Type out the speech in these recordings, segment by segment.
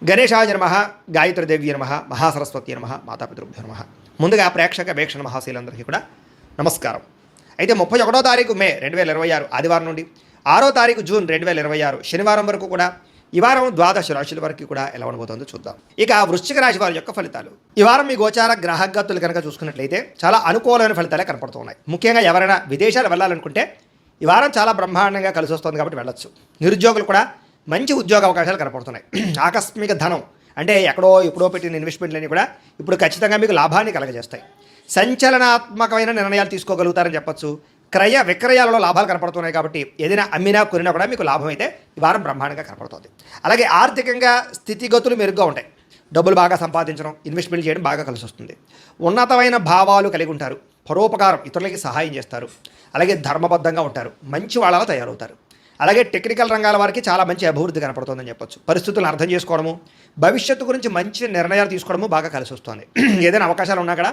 గణేశాయ నమః, గాయత్రీదేవి నమః, మహాసరస్వతి నమః, మాతాపితృభ్యో నమః. ముందుగా ప్రేక్షక వీక్షణ మహాశీలందరికీ కూడా నమస్కారం. అయితే 31వ తారీఖు మే 2026 ఆదివారం నుండి 6వ తారీఖు జూన్ 2026 శనివారం వరకు కూడా ఈ వారం ద్వాదశ రాశుల వరకు కూడా ఎలా ఉండబోతుందో చూద్దాం. ఇక వృశ్చిక రాశి వారి యొక్క ఫలితాలు. ఈ వారం మీ గోచార గ్రహగతులు కనుక చూసుకున్నట్లయితే చాలా అనుకూలమైన ఫలితాలే కనపడుతున్నాయి. ముఖ్యంగా ఎవరైనా విదేశాలు వెళ్ళాలనుకుంటే ఈ వారం చాలా బ్రహ్మాండంగా కలిసి వస్తుంది కాబట్టి వెళ్ళొచ్చు. నిరుద్యోగులు కూడా మంచి ఉద్యోగ అవకాశాలు కనపడుతున్నాయి. ఆకస్మిక ధనం అంటే ఎప్పుడో పెట్టిన ఇన్వెస్ట్మెంట్లన్నీ కూడా ఇప్పుడు ఖచ్చితంగా మీకు లాభాన్ని కలగజేస్తాయి. సంచలనాత్మకమైన నిర్ణయాలు తీసుకోగలుగుతారని చెప్పొచ్చు. క్రయ విక్రయాలలో లాభాలు కనపడుతున్నాయి కాబట్టి ఏదైనా అమ్మినా కొనినా కూడా మీకు లాభం అయితే ఈ వారం బ్రహ్మాండంగా కనపడుతుంది. అలాగే ఆర్థికంగా స్థితిగతులు మెరుగ్గా ఉంటాయి. డబ్బులు బాగా సంపాదించడం, ఇన్వెస్ట్మెంట్ చేయడం బాగా కలిసి వస్తుంది. ఉన్నతమైన భావాలు కలిగి ఉంటారు. పరోపకారం, ఇతరులకి సహాయం చేస్తారు. అలాగే ధర్మబద్ధంగా ఉంటారు. మంచి వాళ్ళలా తయారవుతారు. అలాగే టెక్నికల్ రంగాల వారికి చాలా మంచి అభివృద్ధి కనపడుతుందని చెప్పొచ్చు. పరిస్థితులను అర్థం చేసుకోవడము, భవిష్యత్తు గురించి మంచి నిర్ణయాలు తీసుకోవడము బాగా కలిసి వస్తుంది. ఏదైనా అవకాశాలు ఉన్నా కూడా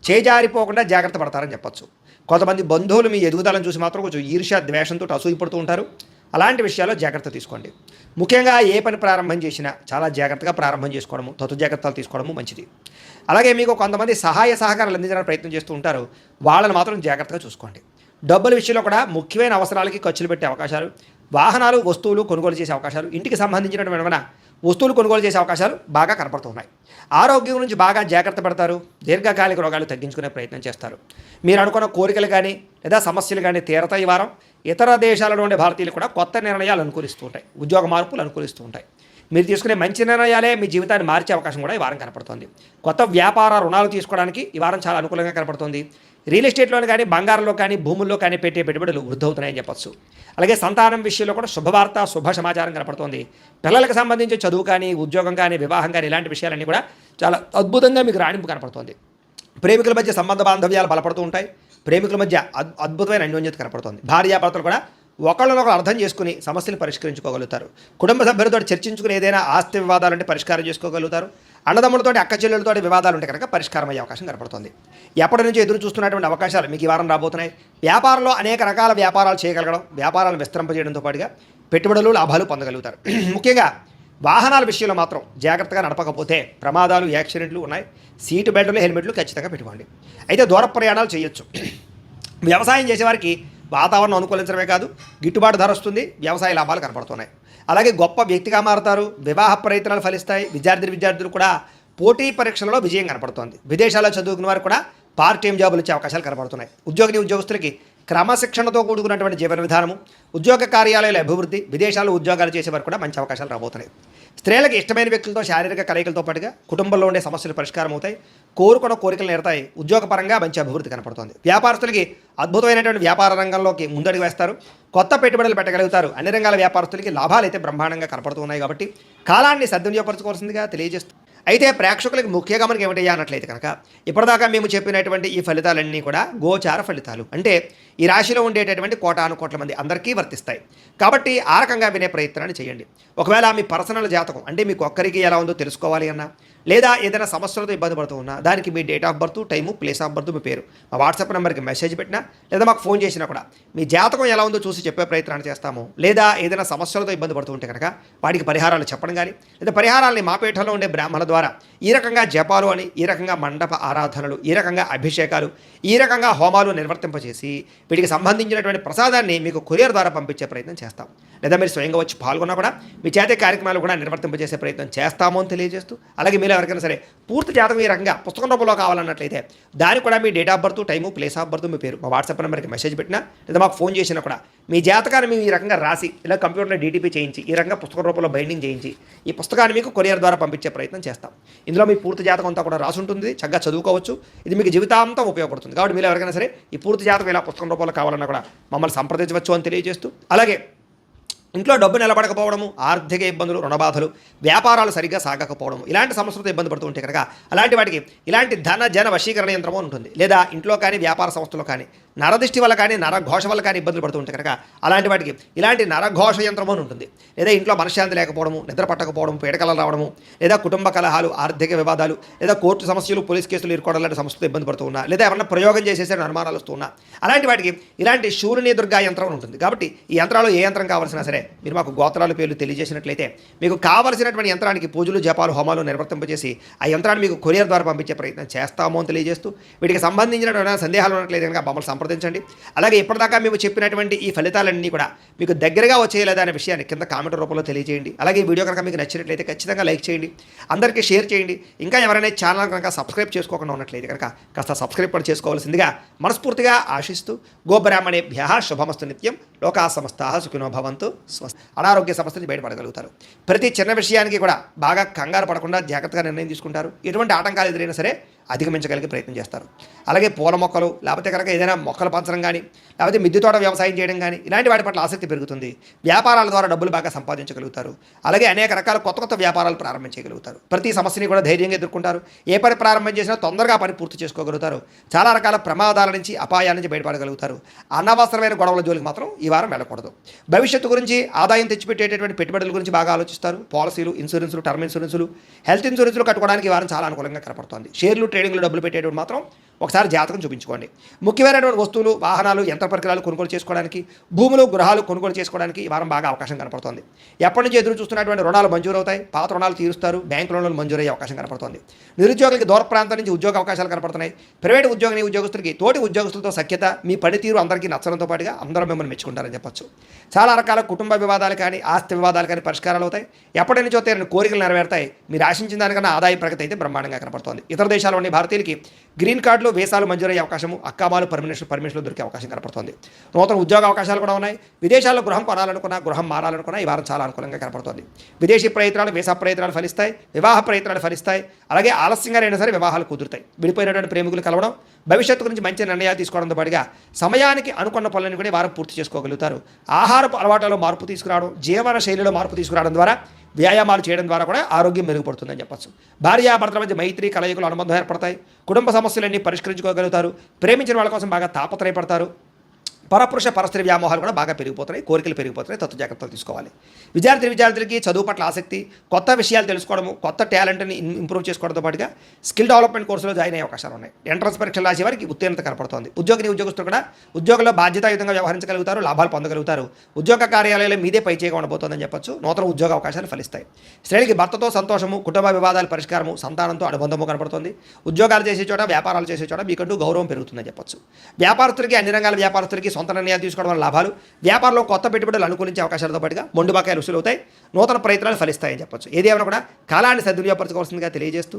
చేజారిపోకుండా జాగ్రత్త పడతారని చెప్పొచ్చు. కొంతమంది బంధువులు మీ ఎదుగుదలను చూసి మాత్రం కొంచెం ఈర్ష్య ద్వేషంతో అసూయపడుతూ ఉంటారు. అలాంటి విషయాల్లో జాగ్రత్త తీసుకోండి. ముఖ్యంగా ఏ పని ప్రారంభం చేసినా చాలా జాగ్రత్తగా ప్రారంభం చేసుకోవడము, తతు జాగ్రత్తలు తీసుకోవడము మంచిది. అలాగే మీకు కొంతమంది సహాయ సహకారాలు అందించడానికి ప్రయత్నం చేస్తూ ఉంటారు. వాళ్ళని మాత్రం జాగ్రత్తగా చూసుకోండి. డబ్బుల విషయంలో కూడా ముఖ్యమైన అవసరాలకి ఖర్చులు పెట్టే అవకాశాలు, వాహనాలు వస్తువులు కొనుగోలు చేసే అవకాశాలు, ఇంటికి సంబంధించినటువంటి వస్తువులు కొనుగోలు చేసే అవకాశాలు బాగా కనపడుతున్నాయి. ఆరోగ్యం గురించి బాగా జాగ్రత్త పడతారు. దీర్ఘకాలిక రోగాలు తగ్గించుకునే ప్రయత్నం చేస్తారు. మీరు అనుకున్న కోరికలు కానీ లేదా సమస్యలు కానీ తీరతాయి. ఈ వారం ఇతర దేశాలలో ఉండే భారతీయులు కూడా కొత్త నిర్ణయాలు అనుకూలిస్తూ ఉంటాయి. ఉద్యోగ మార్పులు అనుకూలిస్తూ ఉంటాయి. మీరు తీసుకునే మంచి నిర్ణయాలే మీ జీవితాన్ని మార్చే అవకాశం కూడా ఈ వారం కనపడుతుంది. కొత్త వ్యాపార రుణాలు తీసుకోవడానికి ఈ వారం చాలా అనుకూలంగా కనపడుతుంది. రియల్ ఎస్టేట్లోని కానీ బంగారంలో కానీ భూముల్లో కానీ పెట్టే పెట్టుబడులు వృద్ధి అవుతున్నాయని చెప్పచ్చు. అలాగే సంతానం విషయంలో కూడా శుభవార్త, శుభ సమాచారం కనపడుతుంది. పిల్లలకు సంబంధించి చదువు కానీ, ఉద్యోగం కానీ, వివాహం కానీ ఇలాంటి విషయాలన్నీ కూడా చాలా అద్భుతంగా మీకు రాణింపు కనపడుతుంది. ప్రేమికుల మధ్య సంబంధ బాంధవ్యాలు బలపడుతూ ఉంటాయి. ప్రేమికుల మధ్య అద్భుతమైన అన్యోన్యత కనపడుతుంది. భార్యాభర్తలు కూడా ఒకళ్ళనొకరు అర్థం చేసుకుని సమస్యలు పరిష్కరించుకోగలుగుతారు. కుటుంబ సభ్యులతో చర్చించుకుని ఏదైనా ఆస్తి వివాదాలుంటే పరిష్కారం చేసుకోగలుగుతారు. అన్నదమ్ములతో, అక్క చెల్లెలతో వివాదాలు ఉంటే కనుక పరిష్కారం అయ్యే అవకాశం కనపడుతుంది. ఎప్పటి నుంచి ఎదురు చూస్తున్నటువంటి అవకాశాలు మీకు ఈ వారం రాబోతున్నాయి. వ్యాపారంలో అనేక రకాల వ్యాపారాలు చేయగలగడం, వ్యాపారాలను విస్తరింపజేయడంతో పాటుగా పెట్టుబడులు, లాభాలు పొందగలుగుతారు. ముఖ్యంగా వాహనాల విషయంలో మాత్రం జాగ్రత్తగా నడపకపోతే ప్రమాదాలు, యాక్సిడెంట్లు ఉన్నాయి. సీటు బెల్ట్లు, హెల్మెట్లు ఖచ్చితంగా పెట్టుకోండి. అయితే దూర ప్రయాణాలు చేయొచ్చు. వ్యవసాయం చేసేవారికి వాతావరణం అనుకూలించడమే కాదు, గిట్టుబాటు ధర వస్తుంది. వ్యవసాయ లాభాలు కనపడుతున్నాయి. అలాగే గొప్ప వ్యక్తిగా మారుతారు. వివాహ ప్రయత్నాలు ఫలిస్తాయి. విద్యార్థులు కూడా పోటీ పరీక్షలలో విజయం కనపడుతోంది. విదేశాల్లో చదువుకున్న వారు కూడా పార్ట్ టైం జాబులు వచ్చే అవకాశాలు కనపడుతున్నాయి. ఉద్యోగస్తులకి క్రమశిక్షణతో కూడుకున్నటువంటి జీవన విధానము, ఉద్యోగ కార్యాలయాల అభివృద్ధి, విదేశాల్లో ఉద్యోగాలు చేసేవారు కూడా మంచి అవకాశాలు రాబోతున్నాయి. స్త్రీలకు ఇష్టమైన వ్యక్తులతో శారీరక కలయికలతో పాటుగా కుటుంబంలో ఉండే సమస్యలు పరిష్కారం అవుతాయి. కోరుకున్న కోరికలు నేరతాయి. ఉద్యోగపరంగా మంచి అభివృద్ధి కనపడుతుంది. వ్యాపారస్తులకి అద్భుతమైనటువంటి వ్యాపార రంగంలోకి ముందడుగు వేస్తారు. కొత్త పెట్టుబడులు పెట్టగలుగుతారు. అన్ని రంగాల వ్యాపారస్తులకి లాభాలు అయితే బ్రహ్మాండంగా కనపడుతున్నాయి. కాబట్టి కాలాన్ని సద్వినియోగపరచుకోవాల్సిందిగా తెలియజేస్తుంది. అయితే ప్రేక్షకులకు ముఖ్య గమనిక ఏమిటయ్యా అన్నట్లయితే కనుక ఇప్పటిదాకా మేము చెప్పినటువంటి ఈ ఫలితాలన్నీ కూడా గోచార ఫలితాలు. అంటే ఈ రాశిలో ఉండేటటువంటి కోటాను కోట్ల మంది అందరికీ వర్తిస్తాయి. కాబట్టి ఆ రకంగా వినే ప్రయత్నాన్ని చేయండి. ఒకవేళ మీ పర్సనల్ జాతకం అంటే మీకు ఒక్కరికి ఎలా ఉందో తెలుసుకోవాలి అన్నా, లేదా ఏదైనా సమస్యలతో ఇబ్బంది పడుతూ ఉన్నా, దానికి మీ date of birth, time, place of birth, మీ పేరు మా వాట్సాప్ నెంబర్కి మెసేజ్ పెట్టినా, లేదా మాకు ఫోన్ చేసినా కూడా మీ జాతకం ఎలా ఉందో చూసి చెప్పే ప్రయత్నాన్ని చేస్తాము. లేదా ఏదైనా సమస్యలతో ఇబ్బంది పడుతూ ఉంటే కనుక వాటికి పరిహారాలు చెప్పడం కానీ, లేదా పరిహారాలని మా పీఠంలో ఉండే బ్రాహ్మణుల ద్వారా ఈ రకంగా జపాలు అని, ఈ రకంగా మండప ఆరాధనలు, ఈ రకంగా అభిషేకాలు, ఈ రకంగా హోమాలు నిర్వర్తింపజేసి వీటికి సంబంధించినటువంటి ప్రసాదాన్ని మీకు కొరియర్ ద్వారా పంపించే ప్రయత్నం చేస్తాం. లేదా మీరు స్వయంగా వచ్చి పాల్గొన్నా కూడా మీ చేతి కార్యక్రమాలు కూడా నిర్వర్తింపజేసే ప్రయత్నం చేస్తాము అని తెలియజేస్తూ, అలాగే మీరు ఎవరికైనా సరే పూర్తి జాతకం ఈ రకంగా పుస్తకం రూపంలో కావాలన్నట్లయితే దానికి కూడా మీ date of birth, time, place of birth, మీ పేరు మా వాట్సాప్ నెంబర్కి మెసేజ్ పెట్టినా, లేదా మాకు ఫోన్ చేసినా కూడా మీ జాతకాన్ని మేము ఈ రకంగా రాసి ఇలా కంప్యూటర్లో డీటీపీ చేయించి ఈ రకంగా పుస్తకం రూపంలో బైండింగ్ చేయించి ఈ పుస్తకాన్ని మీకు కొరియర్ ద్వారా పంపించే ప్రయత్నం చేస్తాం. ఇందులో మీ పూర్తి జాతకం అంతా కూడా రాసి ఉంటుంది. చక్కగా చదువుకోవచ్చు. ఇది మీకు జీవితాంతం ఉపయోగపడుతుంది. కాబట్టి మీరు ఎవరికైనా సరే ఈ పూర్తి జాతకం ఇలా పుస్తకం రూపంలో కావాలన్నా కూడా మమ్మల్ని సంప్రదించవచ్చు అని తెలియజేస్తూ, అలాగే ఇంట్లో డబ్బు నిలబడకపోవడము, ఆర్థిక ఇబ్బందులు, రుణబాధలు, వ్యాపారాలు సరిగ్గా సాగకపోవడం, ఇలాంటి సమస్యలతో ఇబ్బంది పడుతూ ఉంటే కనుక అలాంటి వాటికి ఇలాంటి ధన జన వశీకరణ యంత్రము ఉంటుంది. లేదా ఇంట్లో కానీ వ్యాపార సంస్థలో కానీ నరదిష్టి వల్ల కానీ నరఘోష వల్ల కానీ ఇబ్బందులు పడుతూ ఉంటే కనుక అలాంటి వాటికి ఇలాంటి నరఘోష యంత్రము అని ఉంటుంది. లేదా ఇంట్లో మనశ్శాంతి లేకపోవడము, నిద్ర పట్టకపోవడం, పీడకలలు రావడము, లేదా కుటుంబ కలహాలు, ఆర్థిక వివాదాలు, లేదా కోర్టు సమస్యలు, పోలీస్ కేసులు ఇరుకోవడం లాంటి సమస్యలతో ఇబ్బంది పడుతూ ఉన్నా, లేదా ఎవరైనా ప్రయోగం చేసేసే అనుమానాలు వస్తూ ఉన్నా, అలాంటి వాటికి ఇలాంటి శూలిని దుర్గా యంత్రం ఉంటుంది. కాబట్టి ఈ యంత్రాలు ఏ యంత్రం కావాల్సినా సరే మీరు మాకు గోత్రాల పేర్లు తెలియజేసినట్లయితే మీకు కావలసినటువంటి యంత్రానికి పూజలు జపాలు హోమాలు నిర్వర్తింపజేసి ఆ యంత్రాన్ని మీకు కొరియర్ ద్వారా పంపించే ప్రయత్నం చేస్తాము అని తెలియజేస్తూ వీటికి సంబంధించినటువంటి సందేహాలు ఉన్నట్లయితే కనుక మమ్మల్ని సంప్రదించండి. అలాగే ఇప్పటిదాకా మేము చెప్పినటువంటి ఈ ఫలితాలన్నీ కూడా మీకు దగ్గరగా వచ్చేయలేదా అనే విషయాన్ని కింద కామెంట్ రూపంలో తెలియజేయండి. అలాగే ఈ వీడియో కనుక మీకు నచ్చినట్లయితే ఖచ్చితంగా లైక్ చేయండి, అందరికీ షేర్ చేయండి. ఇంకా ఎవరైనా ఛానల్ కనుక సబ్స్క్రైబ్ చేసుకోకుండా ఉన్నట్లయితే కనుక కాస్త సబ్స్క్రైబ్ కూడా చేసుకోవాల్సిందిగా మనస్ఫూర్తిగా ఆశిస్తూ గోబ్రాహ్మణేభ్యః శుభమస్తు నిత్యం లోకా సమస్తాః సుఖినో భవంతు స్వస్తి. అనారోగ్య సమస్య నుంచి బయటపడగలుగుతారు. ప్రతి చిన్న విషయానికి కూడా బాగా కంగారు పడకుండా జాగ్రత్తగా నిర్ణయం తీసుకుంటారు. ఎటువంటి ఆటంకాలు ఎదురైనా సరే అధిగమించగలిగే ప్రయత్నం చేస్తారు. అలాగే పూల మొక్కలు లేకపోతే కనుక ఏదైనా మొక్కలు పంచడం కానీ లేకపోతే మిద్దె తోట వ్యవసాయం చేయడం కానీ ఇలాంటి వాటి పట్ల ఆసక్తి పెరుగుతుంది. వ్యాపారాల ద్వారా డబ్బులు బాగా సంపాదించగలుగుతారు. అలాగే అనేక రకాల కొత్త కొత్త వ్యాపారాలు ప్రారంభించగలుగుతారు. ప్రతి సమస్యని కూడా ధైర్యంగా ఎదుర్కొంటారు. ఏ పని ప్రారంభం చేసినా తొందరగా పని పూర్తి చేసుకోగలుగుతారు. చాలా రకాల ప్రమాదాల నుంచి అపాయాల నుంచి బయటపడగలుగుతారు. అనవసరమైన గొడవల జోలికి మాత్రం ఈ వారం వెళ్ళకూడదు. భవిష్యత్తు గురించి ఆదాయం తెచ్చిపెట్టేటటువంటి పెట్టుబడుల గురించి బాగా ఆలోచిస్తారు. పాలసీలు, ఇన్సూరెన్సులు, టర్మ్ ఇన్సూరెన్సులు, హెల్త్ ఇన్సూరెన్సులు కట్టుకోవడానికి ఈ వారం చాలా అనుకూలంగా కనపడుతుంది. షేర్లు, ట్రేడింగ్లో డబ్బులు పెట్టేటప్పుడు మాత్రం ఒకసారి జాతకం చూపించుకోండి. ముఖ్యమైనటువంటి వస్తువులు, వాహనాలు, యంత్ర పరికరాలు కొనుగోలు చేసుకోవడానికి, భూములు, గృహాలు కొనుగోలు చేసుకోవడానికి ఈ వారం బాగా అవకాశం కనపడుతుంది. ఎప్పటి నుంచి ఎదురు చూస్తున్నటువంటి రుణాలు మంజూరు అవుతాయి. పాత రుణాలు తీరుస్తారు. బ్యాంకు లోన్లు మంజూరయ్యే అవకాశం కనపడుతుంది. నిరుద్యోగులకి దూర ప్రాంతం నుంచి ఉద్యోగ అవకాశాలు కనపడుతున్నాయి. ప్రైవేట్ ఉద్యోగస్తులకి తోటి ఉద్యోగస్తులతో సఖ్యత, మీ పనితీరు అందరికీ నచ్చడంతో పాటుగా అందరూ మిమ్మల్ని మెచ్చుకుంటారని చెప్పొచ్చు. చాలా రకాల కుటుంబ వివాదాలు కానీ ఆస్తి వివాదాలు కానీ పరిష్కారాలు అవుతాయి. ఎప్పటి నుంచో తీరని కోరికలు నెరవేరుతాయి. మీరు ఆశించిన దానికన్నా ఆదాయ ప్రగతి అయితే బ్రహ్మాండంగా కనపడుతోంది. ఇతర దేశాల్లోని భారతీయులకి గ్రీన్ కార్డులు, వీసాలు మంజూరయ్యే అవకాశము, అక్కామాలు పర్మిషన్లు దొరికే అవకాశం కనపడుతుంది. నూతన ఉద్యోగ అవకాశాలు కూడా ఉన్నాయి. విదేశాల్లో గృహం కొనాలనుకున్నా, గృహం మారాలనుకున్నా ఈ వారం చాలా అనుకూలంగా కనపడుతుంది. విదేశీ ప్రయత్నాలు, వీసా ప్రయత్నాలు ఫలిస్తాయి. వివాహ ప్రయత్నాలు ఫలిస్తాయి. అలాగే ఆలస్యంగా అయినా సరే వివాహాలు కుదురుతాయి. విడిపోయినటువంటి ప్రేమికులు కలవడం, భవిష్యత్తు గురించి మంచి నిర్ణయాలు తీసుకోవడంతో పాటుగా సమయానికి అనుకున్న పనులను కూడా ఈ వారం పూర్తి చేసుకోగలుగుతారు. ఆహారపు అలవాట్లలో మార్పు తీసుకురావడం, జీవన శైలిలో మార్పు తీసుకురావడం ద్వారా, వ్యాయామాలు చేయడం ద్వారా కూడా ఆరోగ్యం మెరుగుపడుతుందని చెప్పచ్చు. భార్యాభర్తల మధ్య మైత్రి, కలయికలు, అనుబంధం ఏర్పడతాయి. కుటుంబ సమస్యలన్నీ పరిష్కరించుకోగలుగుతారు. ప్రేమించిన వాళ్ళ కోసం బాగా తాపత్రయపడతారు. పరపురుష పరస్త్రీ వ్యామోహాలు కూడా బాగా పెరిగిపోతున్నాయి. కోరికలు పెరిగిపోతున్నాయి. తత్వ జాగ్రత్తలు తీసుకోవాలి. విద్యార్థులకి చదువు పట్ల ఆసక్తి, కొత్త విషయాలు తెలుసుకోవడము, కొత్త టాలెంట్ని ఇంప్రూవ్ చేసుకోవడంతో పాటుగా స్కిల్ డెవలప్మెంట్ కోర్సులో జాయిన్ అయ్యే అవకాశాలు ఉన్నాయి. ఎంట్రన్స్ పరీక్షలు రాసే వారికి ఉత్తీర్ణత కనపడుతోంది. ఉద్యోగస్తులు కూడా ఉద్యోగంలో బాధ్యతాయుతంగా వ్యవహరించగలుగుతారు. లాభాలు పొందగలుగుతారు. ఉద్యోగ కార్యాలయాలు మీదే పై చేయగా ఉండబోతోందని చెప్పొచ్చు. నూతన ఉద్యోగ అవకాశాలు ఫలిస్తాయి. స్త్రీలకి భర్తతో సంతోషము, కుటుంబ వివాదాల పరిష్కారము, సంతానంతో అనుబంధము కనపడుతుంది. ఉద్యోగాలు చేసే చోట, వ్యాపారాలు చేసే చోట మీకంటూ గౌరవం పెరుగుతుందని చెప్పొచ్చు. వ్యాపారస్తులకి, అన్ని రంగాల వ్యాపారస్తులకి సొంత నిర్ణయాలు తీసుకోవడం వల్ల లాభాలు, వ్యాపారంలో కొత్త పెట్టుబడులు అనుకూలించే అవకాశాలతో పాటుగా మొండు బకాయిలు వసూలు అవుతాయి. నూతన ప్రయత్నాలు ఫలిస్తాయని చెప్పొచ్చు. ఏదేమైనా కూడా కాలాన్ని సద్వినియోగపరచుకోవాల్సిందిగా తెలియజేస్తూ